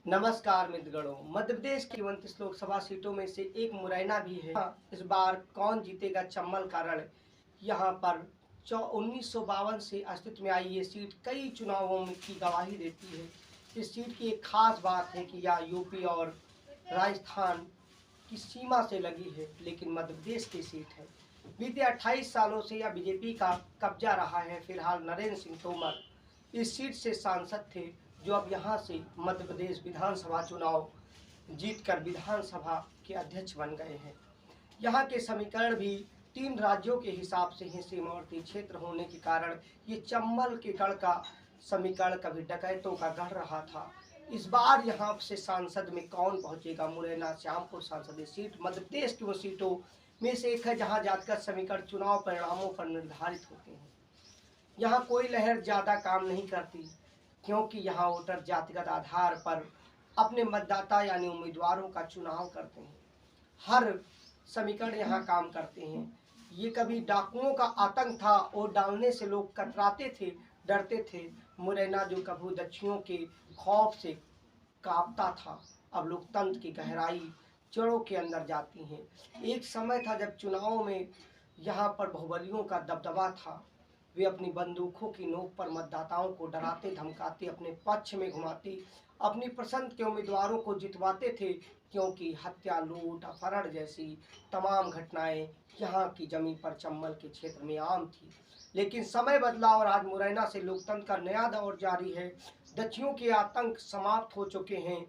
नमस्कार मित्रगणों। मध्य प्रदेश की 29 लोकसभा सीटों में से एक मुरैना भी है। इस बार कौन जीतेगा चम्मल का रण। यहाँ पर 1952 से अस्तित्व में आई ये सीट कई चुनावों में की गवाही देती है। इस सीट की एक खास बात है कि यह यूपी और राजस्थान की सीमा से लगी है, लेकिन मध्य प्रदेश की सीट है। बीते 28 सालों से यह बीजेपी का कब्जा रहा है। फिलहाल नरेंद्र सिंह तोमर इस सीट से सांसद थे, जो अब यहाँ से मध्य प्रदेश विधानसभा चुनाव जीतकर विधानसभा के अध्यक्ष बन गए हैं। यहाँ के समीकरण भी 3 राज्यों के हिसाब से ही सीमावर्ती क्षेत्र होने के कारण ये चंबल के गढ़ का समीकरण कभी डकैतों का गढ़ रहा था। इस बार यहाँ से सांसद में कौन पहुंचेगा। मुरैना श्यामपुर संसदीय सीट मध्य प्रदेश की वो सीटों में से एक है जहाँ जातिगत समीकरण चुनाव परिणामों पर निर्धारित होते हैं। यहाँ कोई लहर ज़्यादा काम नहीं करती, क्योंकि यहाँ वोटर जातिगत आधार पर अपने मतदाता यानी उम्मीदवारों का चुनाव करते हैं। हर समीकरण यहाँ काम करते हैं। ये कभी डाकुओं का आतंक था, वोट डालने से लोग कतराते थे, डरते थे। मुरैना जो कभी दक्षिणों के खौफ से कांपता था, अब लोकतंत्र की गहराई जड़ों के अंदर जाती हैं। एक समय था जब चुनावों में यहाँ पर बाहुबलियों का दबदबा था। वे अपनी बंदूकों की नोक पर मतदाताओं को डराते धमकाते अपने पक्ष में घुमाते अपनी पसंद के उम्मीदवारों को जितवाते थे, क्योंकि हत्या, लूट, अपहरण जैसी तमाम घटनाएं यहाँ की जमीन पर चंबल के क्षेत्र में आम थी। लेकिन समय बदला और आज मुरैना से लोकतंत्र का नया दौर जारी है। दक्षिणों के आतंक समाप्त हो चुके हैं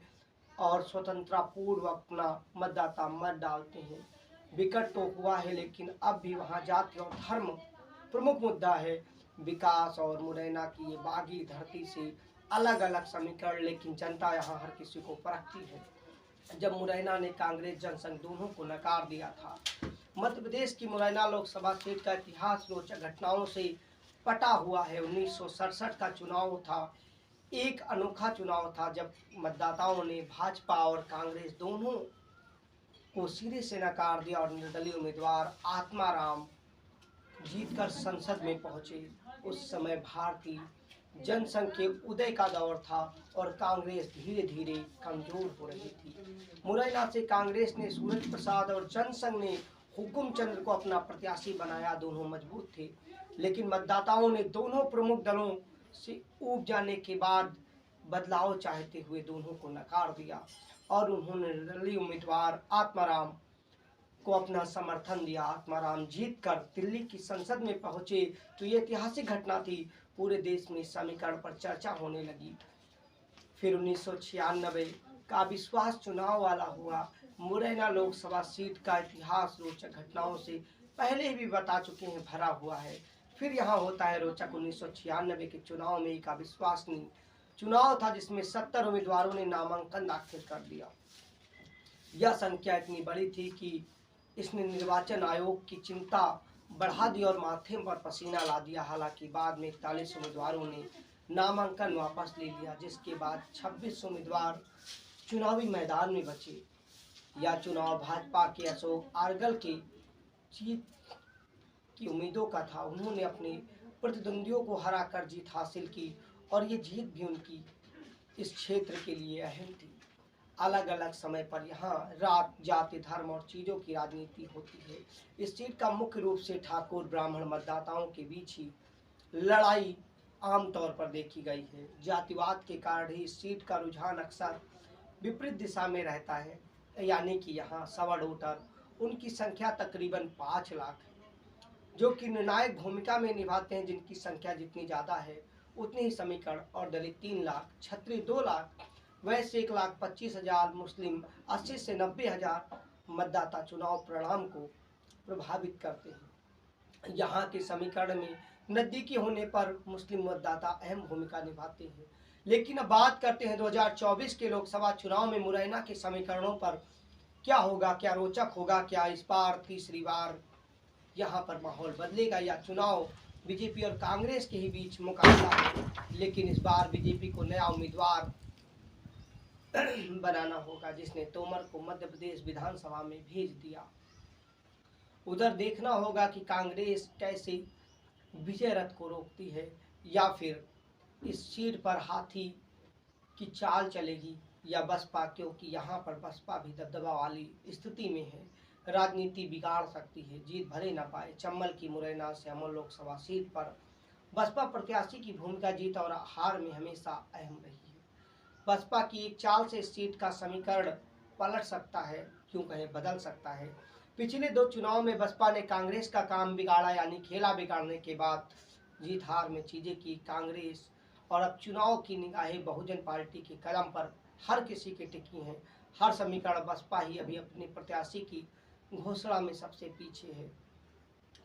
और स्वतंत्रता पूर्व अपना मतदाता मत डालते हैं। विकट तो हुआ है, लेकिन अब भी वहाँ जाति और धर्म प्रमुख मुद्दा है। विकास और मुरैना की ये बागी धरती से अलग अलग समीकरण, लेकिन जनता यहाँ हर किसी को परखती है। जब मुरैना ने कांग्रेस जनसंघ दोनों को नकार दिया था। मध्य प्रदेश की मुरैना लोकसभा सीट का इतिहास रोचक घटनाओं से पटा हुआ है। 1967 का चुनाव था, एक अनोखा चुनाव था जब मतदाताओं ने भाजपा और कांग्रेस दोनों को सिरे से नकार दिया और निर्दलीय उम्मीदवार आत्माराम जीतकर संसद में पहुंचे। उस समय भारतीय जनसंघ के उदय का दौर था और कांग्रेस धीरे धीरे कमजोर हो रही थी। मुरैना से कांग्रेस ने सूरज प्रसाद और जनसंघ ने हुकुम चंद्र को अपना प्रत्याशी बनाया। दोनों मजबूत थे, लेकिन मतदाताओं ने दोनों प्रमुख दलों से ऊब जाने के बाद बदलाव चाहते हुए दोनों को नकार दिया और उन्होंने निर्दलीय उम्मीदवार आत्माराम को अपना समर्थन दिया। आत्माराम जीतकर दिल्ली की संसद में पहुंचे तो ये ऐतिहासिक घटना थी। पूरे देश में समीकरण पर चर्चा होने लगी। फिर 1996 का विश्वास चुनाव वाला हुआ। मुरैना लोकसभा सीट का इतिहास रोचक घटनाओं से पहले ही भी बता चुके हैं, भरा हुआ है। फिर यहाँ होता है रोचक। 1996 के चुनाव में एक अविश्वसनीय चुनाव था जिसमें 70 उम्मीदवारों ने नामांकन दाखिल कर दिया। यह संख्या इतनी बड़ी थी कि इसने निर्वाचन आयोग की चिंता बढ़ा दी और माथे पर पसीना ला दिया। हालांकि बाद में 41 उम्मीदवारों ने नामांकन वापस ले लिया, जिसके बाद 26 उम्मीदवार चुनावी मैदान में बचे। यह चुनाव भाजपा के अशोक आरगल के जीत की उम्मीदों का था। उन्होंने अपने प्रतिद्वंदियों को हराकर जीत हासिल की और ये जीत भी उनकी इस क्षेत्र के लिए अहम थी। अलग अलग समय पर यहाँ रात, जाति, धर्म और चीज़ों की राजनीति होती है। इस सीट का मुख्य रूप से ठाकुर ब्राह्मण मतदाताओं के बीच ही लड़ाई आमतौर पर देखी गई है। जातिवाद के कारण ही इस सीट का रुझान अक्सर विपरीत दिशा में रहता है, यानी कि यहाँ सवर्ण वोटर, उनकी संख्या तकरीबन 5 लाख है, जो कि निर्णायक भूमिका में निभाते हैं। जिनकी संख्या जितनी ज़्यादा है उतनी ही समीकरण और दलित 3 लाख, क्षत्रिय 2 लाख, वैसे 1,25,000, मुस्लिम 80 से 90,000 मतदाता चुनाव परिणाम को प्रभावित करते हैं। यहाँ के समीकरण में नज़दीकी होने पर मुस्लिम मतदाता अहम भूमिका निभाते हैं। लेकिन अब बात करते हैं 2024 के लोकसभा चुनाव में मुरैना के समीकरणों पर क्या होगा, क्या रोचक होगा, क्या इस बार तीसरी बार यहाँ पर माहौल बदलेगा या चुनाव बीजेपी और कांग्रेस के ही बीच मुकाबला है। लेकिन इस बार बीजेपी को नया उम्मीदवार बनाना होगा, जिसने तोमर को मध्य प्रदेश विधानसभा में भेज दिया। उधर देखना होगा कि कांग्रेस कैसे विजय रथ को रोकती है या फिर इस सीट पर हाथी की चाल चलेगी। या बसपा, क्योंकि यहाँ पर बसपा भी दबदबा वाली स्थिति में है, राजनीति बिगाड़ सकती है, जीत भले न पाए। चम्बल की मुरैना से अमर लोकसभा सीट पर बसपा प्रत्याशी की भूमिका जीत और हार में हमेशा अहम रही है। बसपा की एक चाल से सीट का समीकरण पलट सकता है, क्यों कहें बदल सकता है। पिछले 2 चुनाव में बसपा ने कांग्रेस का काम बिगाड़ा, यानी खेला बिगाड़ने के बाद जीत हार में चीजें की कांग्रेस, और अब चुनाव की निगाहें बहुजन पार्टी के कदम पर हर किसी की टिकी हैं। हर समीकरण बसपा ही अभी अपने प्रत्याशी की घोषणा में सबसे पीछे है।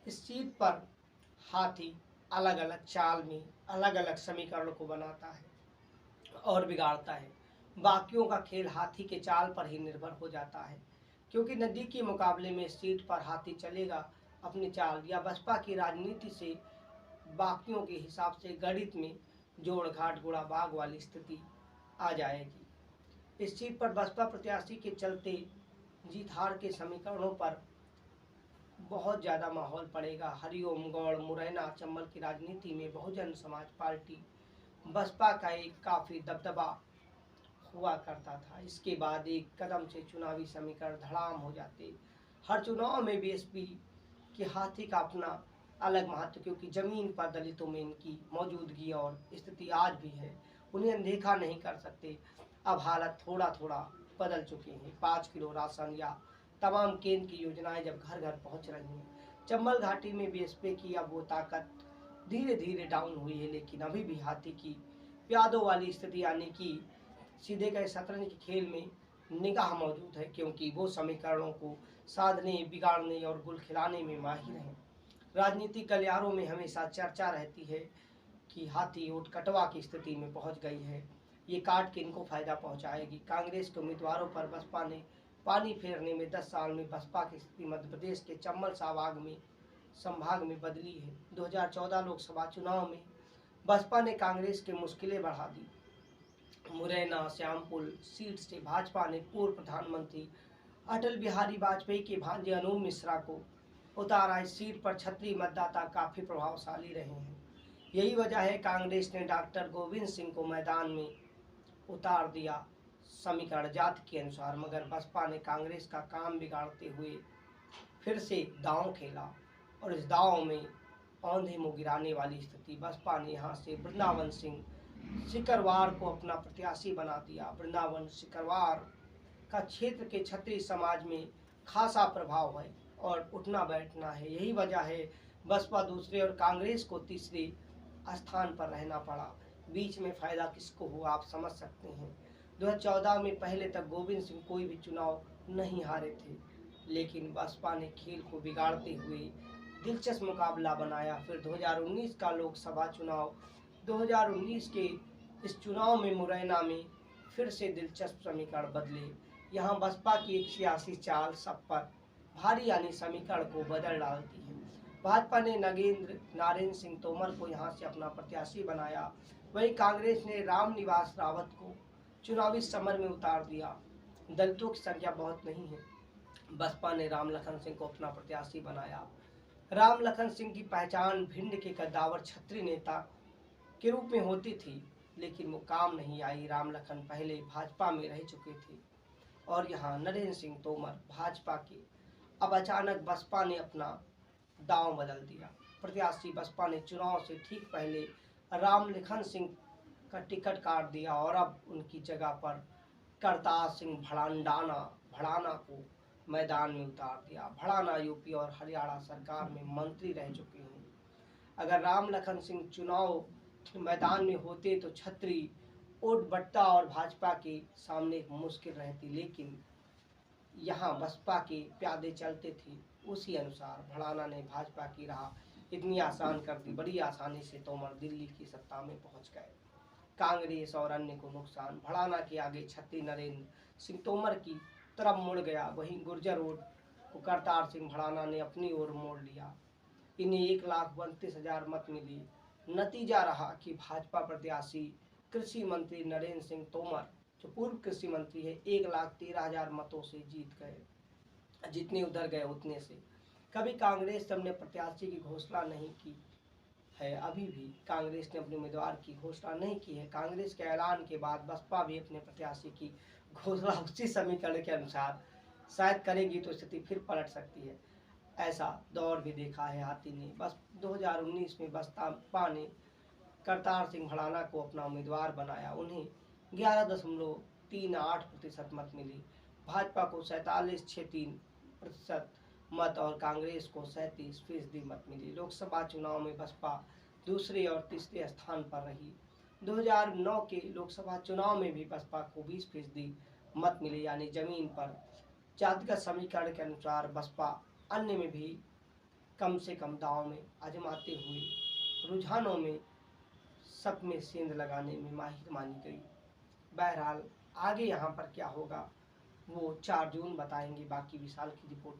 इस सीट पर हाथी अलग अलग चाल में अलग अलग समीकरणों को बनाता है और बिगाड़ता है। बाकियों का खेल हाथी के चाल पर ही निर्भर हो जाता है, क्योंकि नदी के मुकाबले में सीट पर हाथी चलेगा अपनी चाल, या बसपा की राजनीति से बाकियों के हिसाब से गणित में जोड़ घाट गुणा भाग वाली स्थिति आ जाएगी। इस सीट पर बसपा प्रत्याशी के चलते जीत हार के समीकरणों पर बहुत ज़्यादा माहौल पड़ेगा। हरिओम, गौड़, मुरैना, चंबल की राजनीति में बहुजन समाज पार्टी बसपा का एक काफ़ी दबदबा हुआ करता था। इसके बाद एक कदम से चुनावी समीकरण धड़ाम हो जाते। हर चुनाव में बीएसपी के हाथी का अपना अलग महत्व, क्योंकि जमीन पर दलितों में इनकी मौजूदगी और स्थिति आज भी है, उन्हें अनदेखा नहीं कर सकते। अब हालत थोड़ा थोड़ा बदल चुके हैं। 5 किलो राशन या तमाम केंद्र की योजनाएं जब घर घर पहुंच रही हैं। चंबल घाटी में बीएसपी की अब वो ताकत धीरे धीरे डाउन हुई है, लेकिन अभी भी हाथी की प्यादों वाली स्थिति, यानी कि सीधे गए शतरंज के खेल में निगाह मौजूद है, क्योंकि वो समीकरणों को साधने, बिगाड़ने और गुल खिलाने में माहिर हैं। राजनीतिक गलियारों में हमेशा चर्चा रहती है कि हाथी ऊँट कटवा की स्थिति में पहुंच गई है, ये काट के इनको फायदा पहुंचाएगी। कांग्रेस के उम्मीदवारों पर बसपा ने पानी फेरने में 10 साल में बसपा की स्थिति मध्य प्रदेश के चंबल संभाग में बदली है। 2014 लोकसभा चुनाव में बसपा ने कांग्रेस की मुश्किलें बढ़ा दी। मुरैना श्यामपुर सीट से भाजपा ने पूर्व प्रधानमंत्री अटल बिहारी वाजपेयी के भांजे अनूप मिश्रा को उतारा। इस सीट पर क्षत्रिय मतदाता काफी प्रभावशाली रहे हैं। यही वजह है कांग्रेस ने डॉक्टर गोविंद सिंह को मैदान में उतार दिया समीकरण जाति के अनुसार, मगर बसपा ने कांग्रेस का काम बिगाड़ते हुए फिर से दांव खेला, और इस दांव में औंधे मुँह गिराने वाली स्थिति। बसपा ने यहाँ से वृंदावन सिंह सिकरवार को अपना प्रत्याशी बना दिया। वृंदावन सिकरवार का क्षेत्र के क्षत्रिय समाज में खासा प्रभाव है और उठना बैठना है। यही वजह है बसपा दूसरे और कांग्रेस को तीसरे स्थान पर रहना पड़ा। बीच में फायदा किसको हुआ आप समझ सकते हैं। 2014 में पहले तक गोविंद सिंह कोई भी चुनाव नहीं हारे थे, लेकिन बसपा ने खेल को बिगाड़ते हुए दिलचस्प मुकाबला बनाया। फिर 2019 का लोकसभा चुनाव, 2019 के इस चुनाव में मुरैना में फिर से दिलचस्प समीकरण बदले। यहाँ बसपा की एक सियासी चाल सब पर भारी, यानी समीकरण को बदल डालती है। भाजपा ने नारायण सिंह तोमर को यहाँ से अपना प्रत्याशी बनाया, वहीं कांग्रेस ने रामनिवास रावत को चुनावी समर में उतार दिया। दलितों की संख्या बहुत नहीं है, बसपा ने रामलखन सिंह को अपना प्रत्याशी बनाया। रामलखन सिंह की पहचान भिंड के कद्दावर क्षत्रिय नेता के रूप में होती थी, लेकिन वो काम नहीं आई। रामलखन पहले भाजपा में रह चुके थे और यहाँ नरेंद्र सिंह तोमर भाजपा के। अब अचानक बसपा ने अपना दांव बदल दिया। प्रत्याशी बसपा ने चुनाव से ठीक पहले रामलखन सिंह का टिकट काट दिया और अब उनकी जगह पर करतार सिंह भड़ाना को मैदान में उतार दिया। भड़ाना यूपी और हरियाणा सरकार में मंत्री रह चुके हैं। अगर रामलखन सिंह चुनाव मैदान में होते तो छतरी वोट बट्टा और भाजपा के सामने मुश्किल रहती, लेकिन यहाँ बसपा के प्यादे चलते थे, उसी अनुसार भड़ाना ने भाजपा की राह इतनी आसान कर दी। बड़ी आसानी से तोमर दिल्ली की सत्ता में पहुंच गए। कांग्रेस और अन्य को नुकसान। भड़ाना के आगे छतरी नरेंद्र सिंह तोमर की तरफ मुड़ गया। वहीं गुर्जर वोट को करतार सिंह भड़ाना ने अपनी ओर मोड़ लिया। इन्हें 1,32,000 मत मिली। नतीजा रहा कि भाजपा प्रत्याशी कृषि मंत्री नरेंद्र सिंह तोमर, जो पूर्व कृषि मंत्री है, 1,13,000 मतों से जीत गए। जितने उधर गए उतने से। कभी कांग्रेस ने अपने प्रत्याशी की घोषणा नहीं की है, अभी भी कांग्रेस ने अपने उम्मीदवार की घोषणा नहीं की है। कांग्रेस के ऐलान के बाद बसपा भी अपने प्रत्याशी की घोषणा उसी समीकरण के अनुसार शायद करेगी तो स्थिति फिर पलट सकती है। ऐसा दौर भी देखा है हाथी ने। बस 2019 में बसपा ने करतार सिंह भड़ाना को अपना उम्मीदवार बनाया। उन्हें 11.38% मत मिली। भाजपा को 47.63% मत और कांग्रेस को 37% मत मिली। लोकसभा चुनाव में बसपा दूसरे और तीसरे स्थान पर रही। 2009 के लोकसभा चुनाव में भी बसपा को 20% मत मिले, यानी जमीन पर जातिगत समीकरण के अनुसार बसपा अन्य में भी कम से कम दांव में आजमाते हुए रुझानों में सब में सेंध लगाने में माहिर मानी गई। बहरहाल आगे यहाँ पर क्या होगा वो 4 जून बताएंगे। बाकी विशाल की रिपोर्ट।